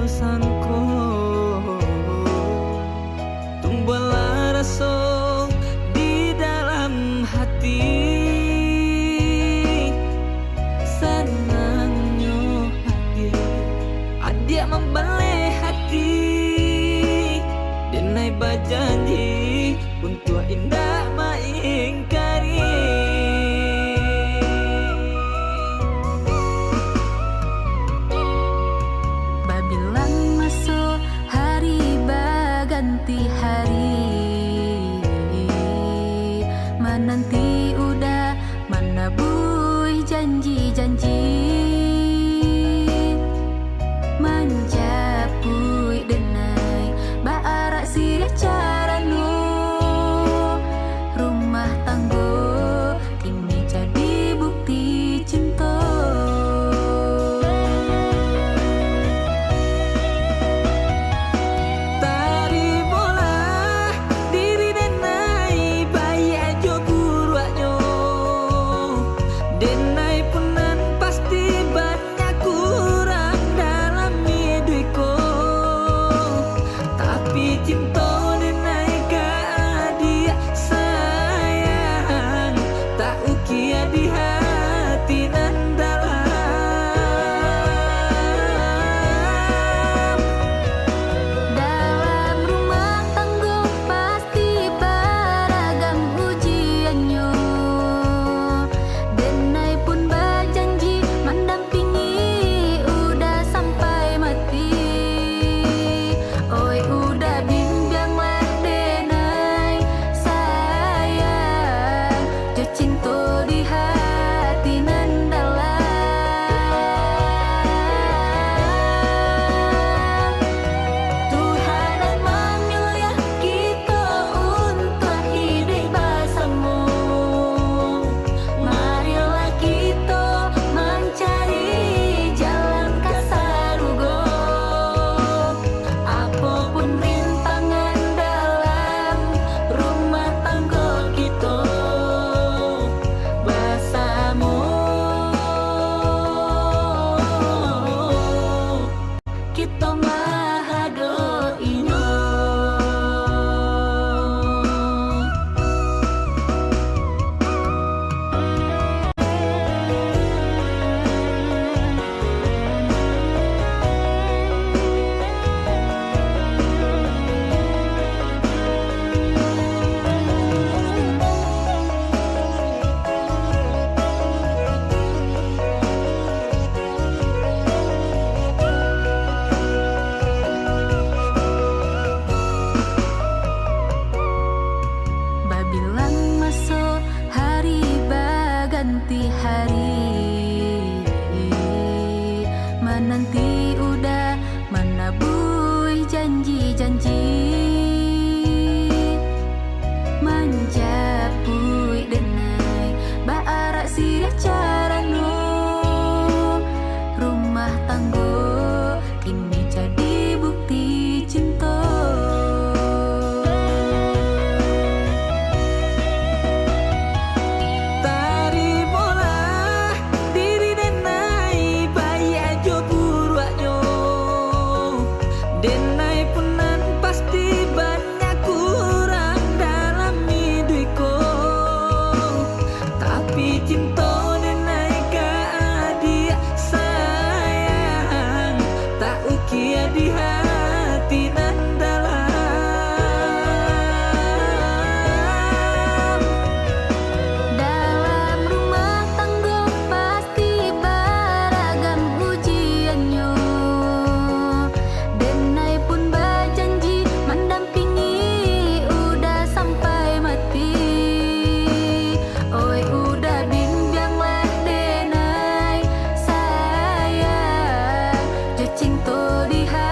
sangko tumbuhlah rasa di dalam hati. Senangnya hati adia membalik hati denai berjanji untuk indah maingkari. Babilang masuk hari baganti hari, menanti udah menabui janji-janji, menjapui denai baarak sirah caranu, rumah tanggo kini jadi bukti cinta. Taribolah diri denai bayi aja buruaknya, denai punan pasti banyak kurang dalam hidupku, tapi cinta denai ke adia sayang tak ukia di hati nan dalam. Dalam rumah tangga pasti beragam ujiannya, denai pun berjanji mendampingi udah sampai mati. Oi udah bimbanglah denai sayang, jo cinta di hati nan dalam. Tuhan memilih kita untuk hidup bersama. Marilah kita mencari jalan ke surga. Apapun rintangan dalam rumah tangga kita bersama, kita maha doino. Babilang masuk hari baganti hari, menanti udah menabui janji-janji, menjapui denai baarak sirah caranu, rumah tanggo kini jadi bukti cinta. Taribolah diri denai bayi aja buruaknya, denai punan pasti banyak kurang dalam hidupku, tapi cinta denai ke adia sayang tak ukia di hati nan dalam. Dalam rumah tangga pasti beragam ujiannya, denai pun berjanji mendampingi udah sampai mati. Oi udah bimbanglah denai sayang, jo cinta di hati